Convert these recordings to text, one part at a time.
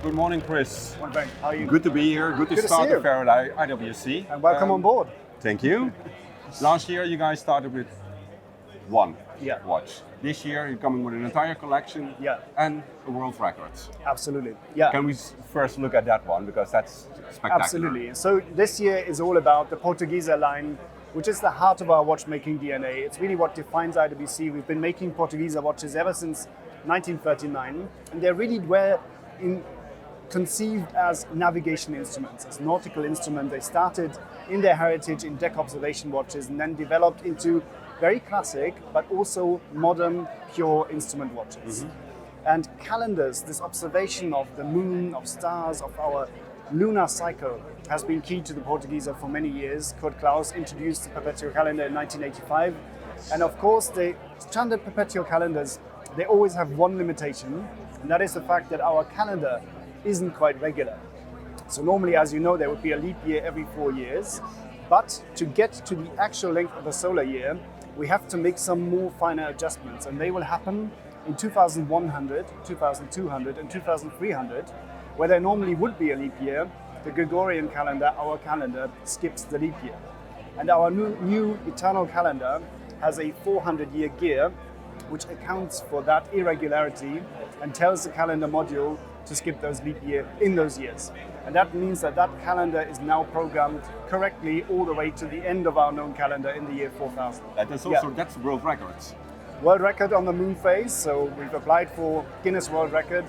Good morning, Chris. Morning, Ben. How are you? Good to be here. Good to start the fair at IWC. And welcome on board. Thank you. Last year you guys started with one Yeah. watch. This year you're coming with an entire collection and a world record. Absolutely. Yeah. Can we first look at that one, because that's spectacular. Absolutely. So this year is all about the Portugieser Line, which is the heart of our watchmaking DNA. It's really what defines IWC. We've been making Portugieser watches ever since 1939, and they really were conceived as navigation instruments, as nautical instruments. They started in their heritage in deck observation watches and then developed into very classic, but also modern, pure instrument watches. And calendars, this observation of the moon, of stars, of our lunar cycle has been key to the Portugieser for many years. Kurt Klaus introduced the perpetual calendar in 1985. And of course, the standard perpetual calendars, they always have one limitation, and that is the fact that our calendar isn't quite regular. So normally, as you know, there would be a leap year every 4 years. But to get to the actual length of the solar year, we have to make some more finer adjustments, and they will happen in 2100, 2200, and 2300, where there normally would be a leap year. The Gregorian calendar, our calendar, skips the leap year. And our new Eternal calendar has a 400-year gear, which accounts for that irregularity and tells the calendar module to skip those leap year in those years. And that means that that calendar is now programmed correctly all the way to the end of our known calendar in the year 4000. That's world records. World record on the moon phase, so we've applied for Guinness World Record.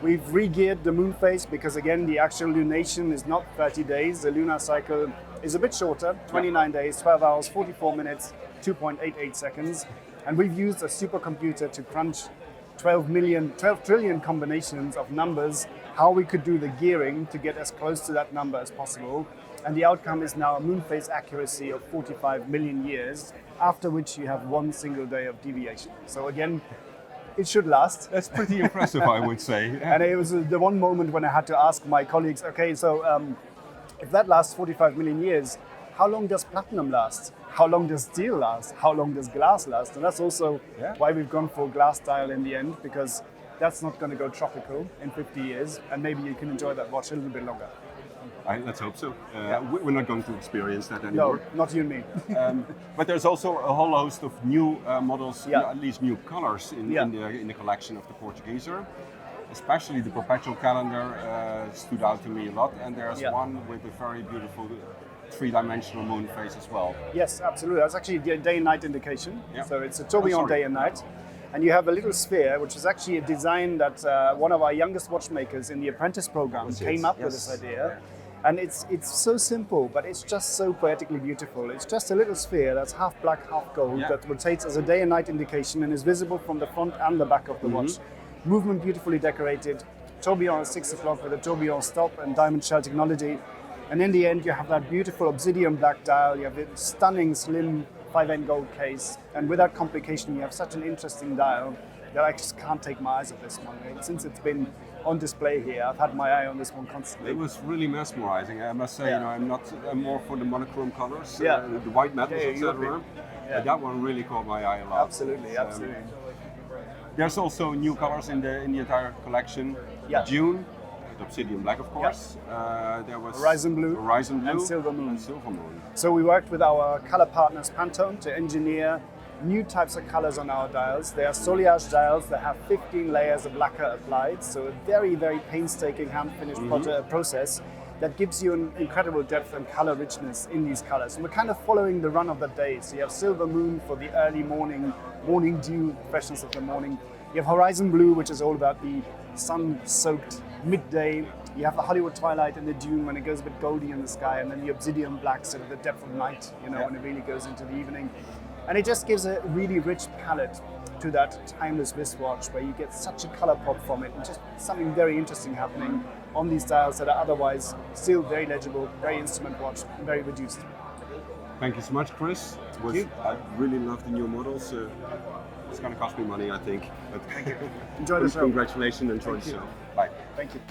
We've re-geared the moon phase because, again, the actual lunation is not 30 days. The lunar cycle is a bit shorter, 29 days, 12 hours, 44 minutes, 2.88 seconds. And we've used a supercomputer to crunch 12 trillion combinations of numbers, how we could do the gearing to get as close to that number as possible. And the outcome is now a moon phase accuracy of 45 million years, after which you have one single day of deviation. So again, it should last. That's pretty impressive, I would say. And it was the one moment when I had to ask my colleagues, okay, so if that lasts 45 million years, how long does platinum last? How long does steel last? How long does glass last? And that's also why we've gone for glass dial in the end, because that's not going to go tropical in 50 years, and maybe you can enjoy that watch a little bit longer. Let's hope so. We're not going to experience that anymore. No, not you and me. But there's also a whole host of new models, at least new colors in the collection of the Portugieser. Especially the perpetual calendar stood out to me a lot, and there's one with a very beautiful three-dimensional moon phase as well. Yes, absolutely. That's actually a day and night indication. So it's a tourbillon day and night. And you have a little sphere, which is actually a design that one of our youngest watchmakers in the apprentice program came up with this idea. And it's so simple, but it's just so poetically beautiful. It's just a little sphere that's half black, half gold, that rotates as a day and night indication and is visible from the front and the back of the watch. Movement beautifully decorated. Tourbillon at 6 o'clock with a tourbillon stop and diamond shell technology. And in the end, you have that beautiful obsidian black dial. You have a stunning, slim 5N gold case. And without complication, you have such an interesting dial that I just can't take my eyes off this one. Since it's been on display here, I've had my eye on this one constantly. It was really mesmerizing. I must say, I'm more for the monochrome colors, the white metals, etc. That one really caught my eye a lot. Absolutely, absolutely. There's also new colors in the entire collection. June, obsidian black, of course. There was Horizon blue, and silver moon. Silver moon. So we worked with our color partners Pantone to engineer new types of colors on our dials. They are soleage dials that have 15 layers of lacquer applied, so a very, very painstaking hand-finished process that gives you an incredible depth and color richness in these colors. And we're kind of following the run of the day. So you have silver moon for the early morning dew, freshness of the morning. You have horizon blue, which is all about the sun-soaked midday. You have the Hollywood twilight and the dune when it goes a bit goldy in the sky, and then the obsidian black, sort of the depth of night, when it really goes into the evening. And it just gives a really rich palette to that timeless wristwatch, where you get such a color pop from it, and just something very interesting happening on these dials that are otherwise still very legible, very instrument watch, and very reduced. Thank you so much, Chris. I really love the new models. It's going to cost me money, I think. But Enjoy the show. Congratulations, enjoy the show. Bye. Thank you.